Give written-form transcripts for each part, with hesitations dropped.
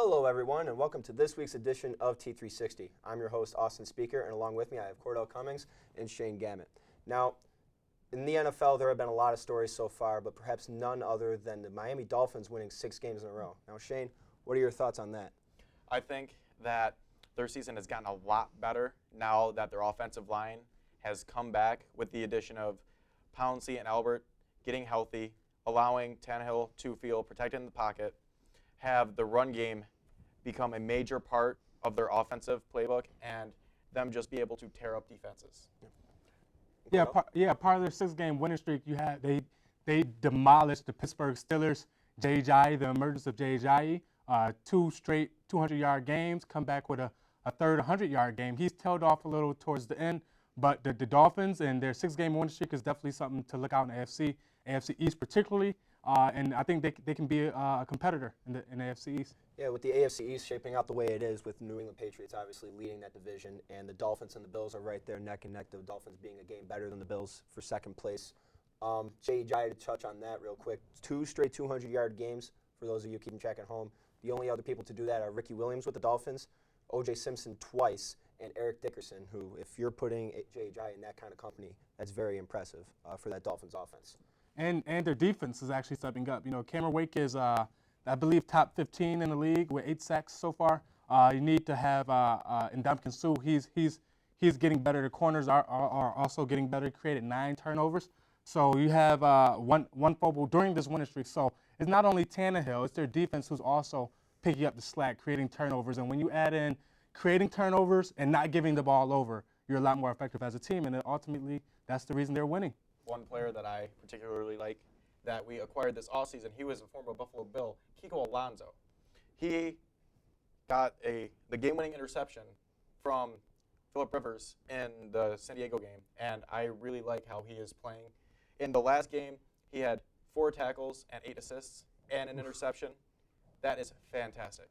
Hello, everyone, and welcome to this week's edition of T-360. I'm your host, Austin Speaker, and along with me, I have Cordell Cummings and Shane Gamet. Now, in the NFL, there have been a lot of stories so far, but perhaps none other than the Miami Dolphins winning 6 games in a row. Now, Shane, what are your thoughts on that? I think that their season has gotten a lot better now that their offensive line has come back with the addition of Pouncey and Albert getting healthy, allowing Tannehill to feel protected in the pocket, have the run game become a major part of their offensive playbook, and them just be able to tear up defenses. Part of their 6-game winning streak, they demolished the Pittsburgh Steelers. Jay, the emergence of Jay, 2 straight 200-yard games, come back with a third 100-yard game. He's tailed off a little towards the end, but the Dolphins and their 6-game winning streak is definitely something to look out in the AFC East particularly. And I think they can be a competitor in the AFC East. Yeah, with the AFC East shaping out the way it is, with New England Patriots obviously leading that division, and the Dolphins and the Bills are right there neck and neck, the Dolphins being a game better than the Bills for second place. Jay, to touch on that real quick, 2 straight 200-yard games for those of you keeping track at home. The only other people to do that are Ricky Williams with the Dolphins, O.J. Simpson twice, and Eric Dickerson, who, if you're putting Jay in that kind of company, that's very impressive for that Dolphins offense. And their defense is actually stepping up. You know, Cameron Wake is, I believe, top 15 in the league with 8 sacks so far. You need to have Ndamukong Suh. He's getting better. The corners are also getting better. Created 9 turnovers. So you have one fumble during this winning streak. So it's not only Tannehill, it's their defense who's also picking up the slack, creating turnovers. And when you add in creating turnovers and not giving the ball over, you're a lot more effective as a team. And ultimately, that's the reason they're winning. One player that I particularly like that we acquired this offseason, he was a former Buffalo Bill, Kiko Alonso. He got the game-winning interception from Phillip Rivers in the San Diego game, and I really like how he is playing. In the last game, he had 4 tackles and 8 assists and an interception. That is fantastic.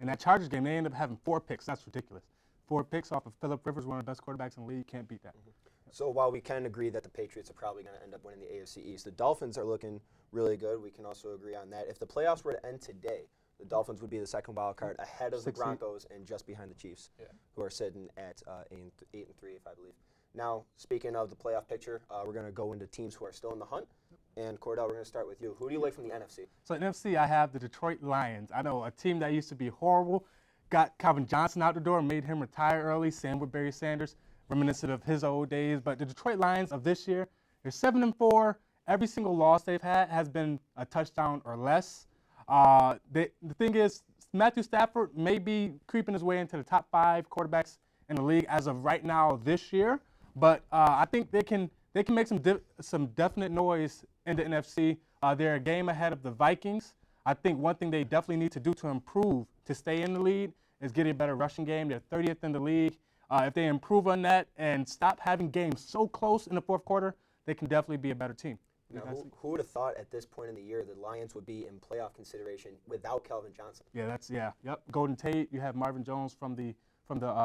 In that Chargers game, they ended up having 4 picks. That's ridiculous. 4 picks off of Phillip Rivers, one of the best quarterbacks in the league. Can't beat that. Mm-hmm. So while we can agree that the Patriots are probably going to end up winning the AFC East, the Dolphins are looking really good. We can also agree on that. If the playoffs were to end today, the Dolphins would be the second wild card ahead of the Broncos and just behind the Chiefs, who are sitting at 8-3, if I believe. Now, speaking of the playoff picture, we're going to go into teams who are still in the hunt. And Cordell, we're going to start with you. Who do you like from the NFC? So in NFC, I have the Detroit Lions. I know a team that used to be horrible, got Calvin Johnson out the door, made him retire early, same with Barry Sanders, reminiscent of his old days. But the Detroit Lions of this year, they're 7-4. Every single loss they've had has been a touchdown or less. The thing is, Matthew Stafford may be creeping his way into the top 5 quarterbacks in the league as of right now this year. But I think they can make some definite noise in the NFC. They're a game ahead of the Vikings. I think one thing they definitely need to do to improve to stay in the lead is get a better rushing game. They're 30th in the league. If they improve on that and stop having games so close in the fourth quarter, they can definitely be a better team. Now, who would have thought at this point in the year the Lions would be in playoff consideration without Calvin Johnson? Yep. Golden Tate. You have Marvin Jones from the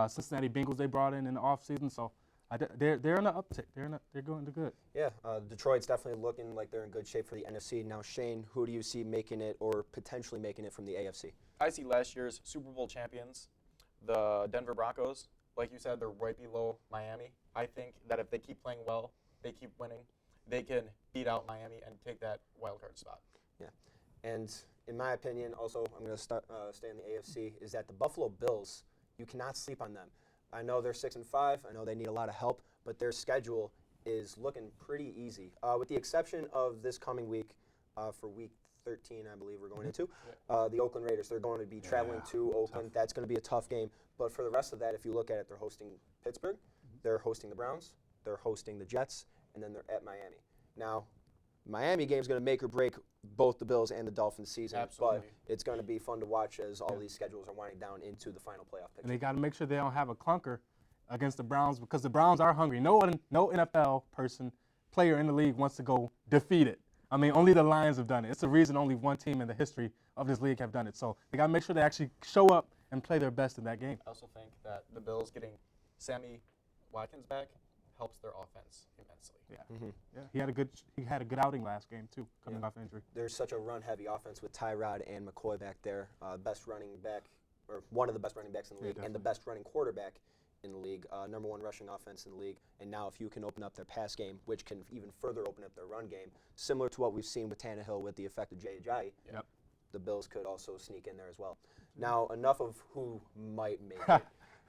Cincinnati Bengals they brought in the offseason. So they're in the uptick. They're going to good. Yeah, Detroit's definitely looking like they're in good shape for the NFC. Now, Shane, who do you see making it or potentially making it from the AFC? I see last year's Super Bowl champions, the Denver Broncos. Like you said, they're right below Miami. I think that if they keep playing well, they keep winning, they can beat out Miami and take that wild card spot. Yeah, and in my opinion, also, I'm going to stay in the AFC, is that the Buffalo Bills, you cannot sleep on them. I know they're 6-5. I know they need a lot of help, but their schedule is looking pretty easy. With the exception of this coming week, for week 13, I believe we're going into, the Oakland Raiders. They're going to be traveling to Oakland. Tough. That's going to be a tough game. But for the rest of that, if you look at it, they're hosting Pittsburgh, they're hosting the Browns, they're hosting the Jets, and then they're at Miami. Now, Miami game is going to make or break both the Bills and the Dolphins season. Absolutely. But it's going to be fun to watch as all these schedules are winding down into the final playoff picture. And they got to make sure they don't have a clunker against the Browns because the Browns are hungry. No NFL player in the league wants to go defeated. I mean, only the Lions have done it. It's the reason only one team in the history of this league have done it. So they got to make sure they actually show up and play their best in that game. I also think that the Bills getting Sammy Watkins back helps their offense immensely. Yeah, he had a good outing last game too, coming off injury. There's such a run-heavy offense with Tyrod and McCoy back there. Best running back, or one of the best running backs in the league, and the best running quarterback in the league. Number 1 rushing offense in the league. And now if you can open up their pass game, which can even further open up their run game, similar to what we've seen with Tannehill with the effect of Jay, the Bills could also sneak in there as well. Now, enough of who might make it.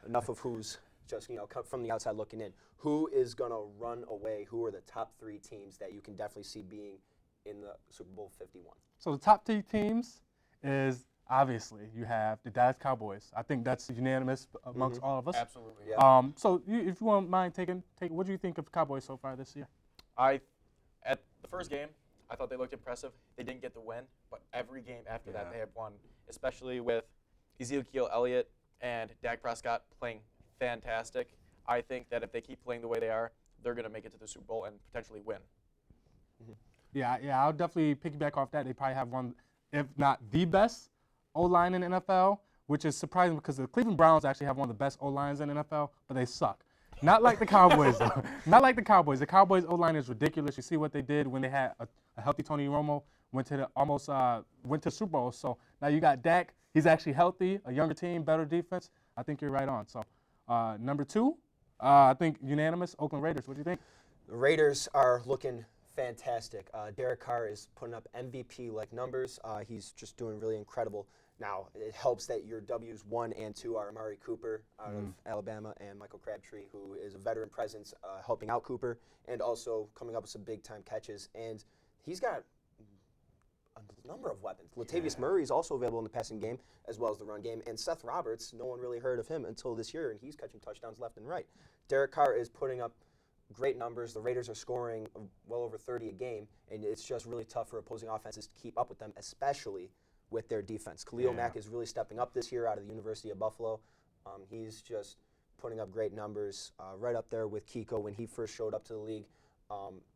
Enough of who's just, from the outside looking in. Who is going to run away? Who are the top 3 teams that you can definitely see being in the Super Bowl 51? So the top 3 teams is obviously you have the Dallas Cowboys. I think that's unanimous amongst all of us. Absolutely. Yeah. So if you won't mind what do you think of the Cowboys so far this year? At the first game, I thought they looked impressive. They didn't get the win, but every game after that they have won, especially with Ezekiel Elliott and Dak Prescott playing fantastic. I think that if they keep playing the way they are, they're going to make it to the Super Bowl and potentially win. Yeah, I'll definitely piggyback off that. They probably have one, if not the best O-line in the NFL, which is surprising because the Cleveland Browns actually have one of the best O-lines in the NFL, but they suck. Not like the Cowboys, though. Not like the Cowboys. The Cowboys O-line is ridiculous. You see what they did when they had a healthy Tony Romo, went to the Super Bowl. So now you got Dak. He's actually healthy, a younger team, better defense. I think you're right on. So number 2, I think unanimous, Oakland Raiders. What do you think? The Raiders are looking fantastic. Derek Carr is putting up MVP-like numbers. He's just doing really incredible. Now, it helps that your W's 1 and 2 are Amari Cooper out of Alabama and Michael Crabtree, who is a veteran presence helping out Cooper and also coming up with some big-time catches. And he's got a number of weapons. Latavius Murray is also available in the passing game as well as the run game. And Seth Roberts, no one really heard of him until this year, and he's catching touchdowns left and right. Derek Carr is putting up great numbers. The Raiders are scoring well over 30 a game, and it's just really tough for opposing offenses to keep up with them, especially with their defense. Khalil Mack is really stepping up this year out of the University of Buffalo. He's just putting up great numbers, right up there with Kiko when he first showed up to the league.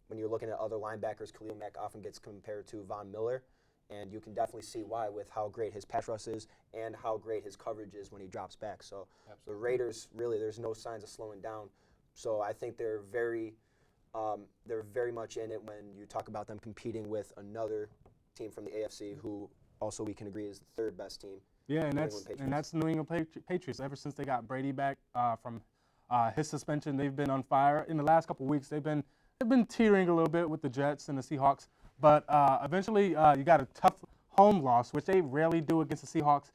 When you're looking at other linebackers, Khalil Mack often gets compared to Von Miller, and you can definitely see why with how great his pass rush is and how great his coverage is when he drops back. So the Raiders, really, there's no signs of slowing down. So I think they're very much in it when you talk about them competing with another team from the AFC who also we can agree is the 3rd best team. Yeah, and that's the New England Patriots. Ever since they got Brady back from his suspension, they've been on fire. In the last couple of weeks, they've been teetering a little bit with the Jets and the Seahawks. But eventually, you got a tough home loss, which they rarely do against the Seahawks.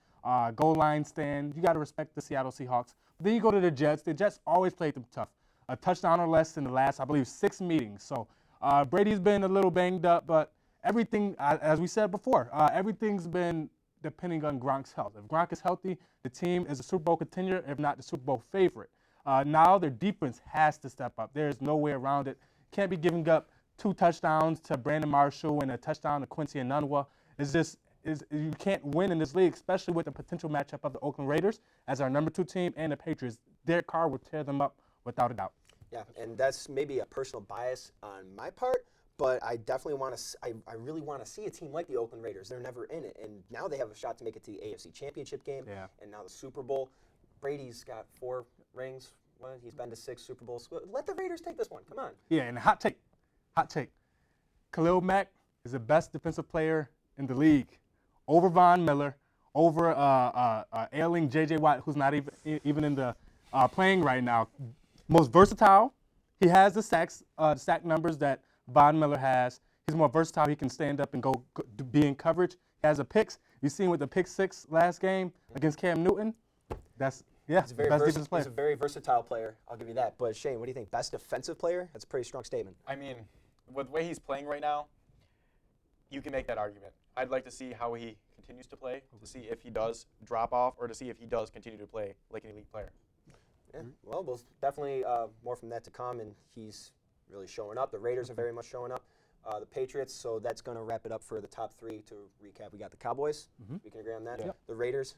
Goal line stand. You got to respect the Seattle Seahawks. But then you go to the Jets. The Jets always played them tough. A touchdown or less in the last, I believe, 6 meetings. So Brady's been a little banged up, but everything, as we said before, everything's been depending on Gronk's health. If Gronk is healthy, the team is a Super Bowl contender, if not the Super Bowl favorite. Now their defense has to step up. There's no way around it. Can't be giving up 2 touchdowns to Brandon Marshall and a touchdown to Quincy Enunwa. You can't win in this league, especially with the potential matchup of the Oakland Raiders as our number 2 team and the Patriots. Derek Carr will tear them up without a doubt. Yeah, and that's maybe a personal bias on my part, but I definitely want to. I really want to see a team like the Oakland Raiders. They're never in it, and now they have a shot to make it to the AFC Championship game, and now the Super Bowl. Brady's got 4 rings. Well, he's been to 6 Super Bowls. Let the Raiders take this one. Come on. Yeah, and hot take. Khalil Mack is the best defensive player in the league, over Von Miller, over ailing J.J. Watt, who's not even in the playing right now. Most versatile. He has the sack numbers that Von Miller has. He's more versatile. He can stand up and go be in coverage. He has a picks. You seen with the pick 6 last game against Cam Newton. He's a very best player. He's a very versatile player. I'll give you that. But Shane, what do you think? Best defensive player? That's a pretty strong statement. I mean, with the way he's playing right now, you can make that argument. I'd like to see how he continues to play, to see if he does drop off, or to see if he does continue to play like an elite player. Yeah, well, there's definitely more from that to come, and he's really showing up. The Raiders are very much showing up. The Patriots, so that's going to wrap it up for the top 3. To recap, we got the Cowboys. We can agree on that. Yep. The Raiders,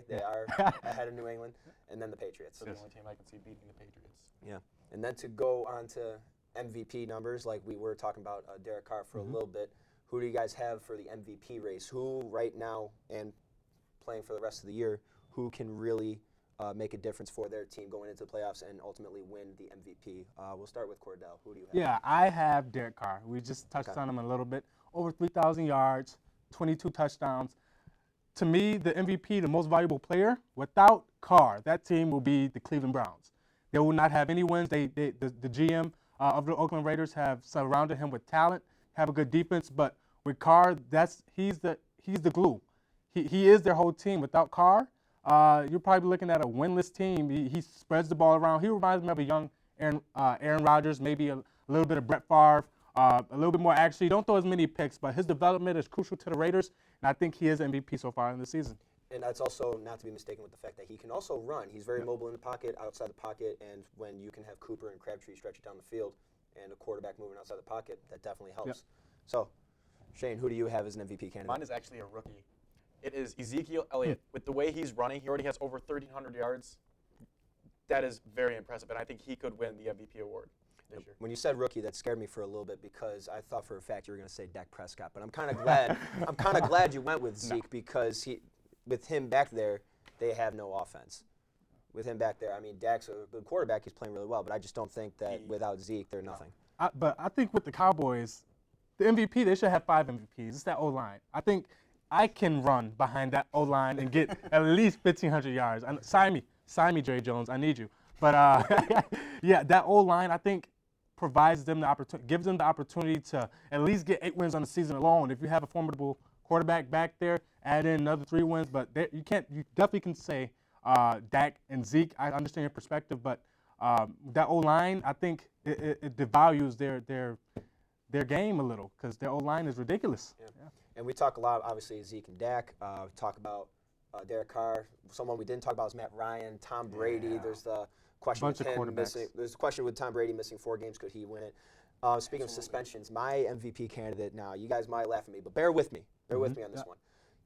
they are ahead of New England, and then the Patriots. So the only team I can see beating the Patriots. Yeah, and then to go on to MVP numbers, like we were talking about Derek Carr for a little bit, who do you guys have for the MVP race? Who right now and playing for the rest of the year, who can really make a difference for their team going into the playoffs and ultimately win the MVP. We'll start with Cordell. Who do you have? Yeah, I have Derek Carr. We just touched Okay. on him a little bit. Over 3,000 yards, 22 touchdowns. To me, the MVP, the most valuable player, without Carr, that team will be the Cleveland Browns. They will not have any wins. The GM of the Oakland Raiders have surrounded him with talent, have a good defense, but with Carr, he's the glue. He is their whole team. Without Carr, you're probably looking at a winless team. He spreads the ball around. He reminds me of a young Aaron Rodgers, maybe a little bit of Brett Favre, a little bit more actually. Don't throw as many picks, but his development is crucial to the Raiders, and I think he is MVP so far in the season. And that's also not to be mistaken with the fact that he can also run. He's very mobile in the pocket, outside the pocket, and when you can have Cooper and Crabtree stretch it down the field and a quarterback moving outside the pocket, that definitely helps. Yep. So, Shane, who do you have as an MVP candidate? Mine is actually a rookie. It is Ezekiel Elliott. With the way he's running, he already has over 1,300 yards. That is very impressive, and I think he could win the MVP award this year. When you said rookie, that scared me for a little bit because I thought for a fact you were going to say Dak Prescott. But I'm kind of glad. I'm kind of glad you went with Zeke because with him back there, they have no offense. With him back there, I mean, Dak's a good quarterback. He's playing really well, but I just don't think that without Zeke, they're nothing. But I think with the Cowboys, the MVP, they should have 5 MVPs. It's that O-line. I think I can run behind that O-line and get at least 1,500 yards. Sign me, Jerry Jones. I need you. But yeah, that O-line I think provides them the opportunity, gives them the opportunity to at least get 8 wins on the season alone. If you have a formidable quarterback back there, add in another 3 wins. But you definitely can say Dak and Zeke. I understand your perspective, but that O-line I think it devalues their game a little because their O-line is ridiculous. Yeah. And we talk a lot, obviously, Zeke and Dak. Talk about Derek Carr. Someone we didn't talk about is Matt Ryan, Tom Brady. Yeah. There's the question Bunch with of him quarterbacks. missing. There's a question with Tom Brady missing 4 games. Could he win it? Speaking of suspensions, my MVP candidate now, you guys might laugh at me, but bear with me. Bear with me on this one.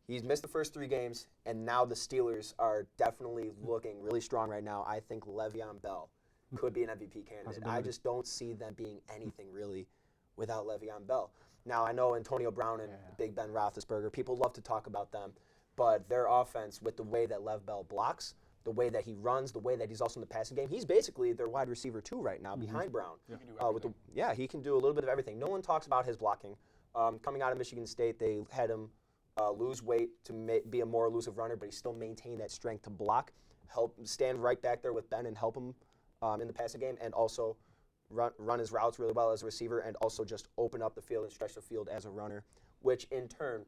He's missed the first 3 games, and now the Steelers are definitely looking really strong right now. I think Le'Veon Bell could be an MVP candidate. I just don't see them being anything really without Le'Veon Bell. Now, I know Antonio Brown and Big Ben Roethlisberger, people love to talk about them, but their offense with the way that Lev Bell blocks, the way that he runs, the way that he's also in the passing game, he's basically their wide receiver 2 right now behind Brown. He can do everything. He can do a little bit of everything. No one talks about his blocking. Coming out of Michigan State, they had him lose weight to be a more elusive runner, but he still maintained that strength to block, help stand right back there with Ben and help him in the passing game, and also run his routes really well as a receiver, and also just open up the field and stretch the field as a runner, which in turn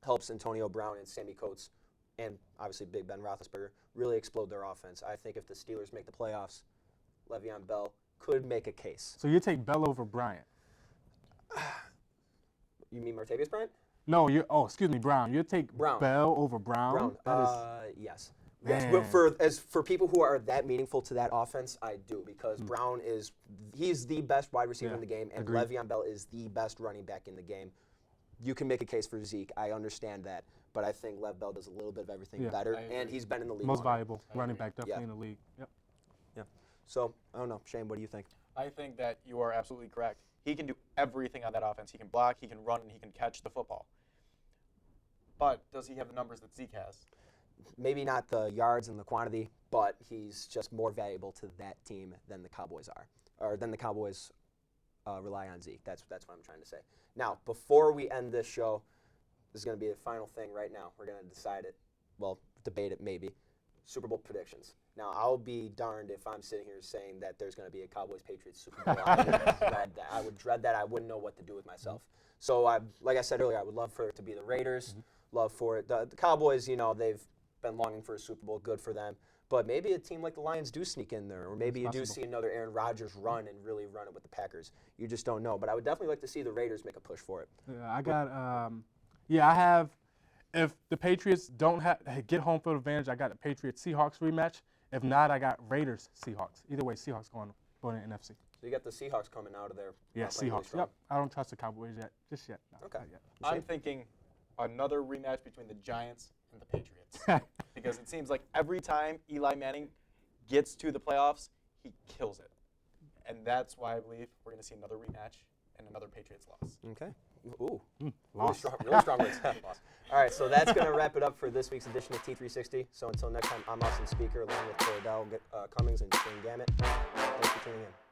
helps Antonio Brown and Sammy Coates and obviously Big Ben Roethlisberger really explode their offense. I think if the Steelers make the playoffs, Le'Veon Bell could make a case. So you take Bell over Bryant? You mean Martavius Bryant? No, excuse me, Brown. You take Brown. Bell over Brown? Yes. Man. Yes, for people who are that meaningful to that offense, I do, because Brown he's the best wide receiver in the game, and agreed. Le'Veon Bell is the best running back in the game. You can make a case for Zeke. I understand that, but I think Lev Bell does a little bit of everything better, and he's been in the league Most longer. valuable running back, definitely in the league. Yep. Yeah. So I don't know, Shane. What do you think? I think that you are absolutely correct. He can do everything on that offense. He can block, he can run, and he can catch the football. But does he have the numbers that Zeke has? Maybe not the yards and the quantity, but he's just more valuable to that team than the Cowboys are, or than the Cowboys rely on Zeke. That's what I'm trying to say. Now, before we end this show, this is going to be the final thing right now. We're going to decide it, well, debate it maybe. Super Bowl predictions. Now, I'll be darned if I'm sitting here saying that there's going to be a Cowboys-Patriots Super Bowl. I would dread that. I would dread that. I wouldn't know what to do with myself. So, like I said earlier, I would love for it to be the Raiders. Love for it. The Cowboys, they've been longing for a Super Bowl. Good for them. But maybe a team like the Lions do sneak in there, or maybe you do see another Aaron Rodgers run and really run it with the Packers. You just don't know. But I would definitely like to see the Raiders make a push for it. Yeah, I have. If the Patriots don't get home field advantage, I got the Patriots-Seahawks rematch. If not, I got Raiders-Seahawks. Either way, Seahawks going in NFC. So you got the Seahawks coming out of there. Yeah, playing really Seahawks. strong. Yep. I don't trust the Cowboys yet. Just yet. No, Okay. not yet. I'm thinking another rematch between the Giants and the Patriots. Because it seems like every time Eli Manning gets to the playoffs, he kills it. And that's why I believe we're going to see another rematch and another Patriots loss. Okay. Ooh. Really Lost. strong words. Lost. All right, so that's going to wrap it up for this week's edition of T360. So until next time, I'm Austin Speaker along with Cordell Cummings and Shane Gamet. Thanks for tuning in.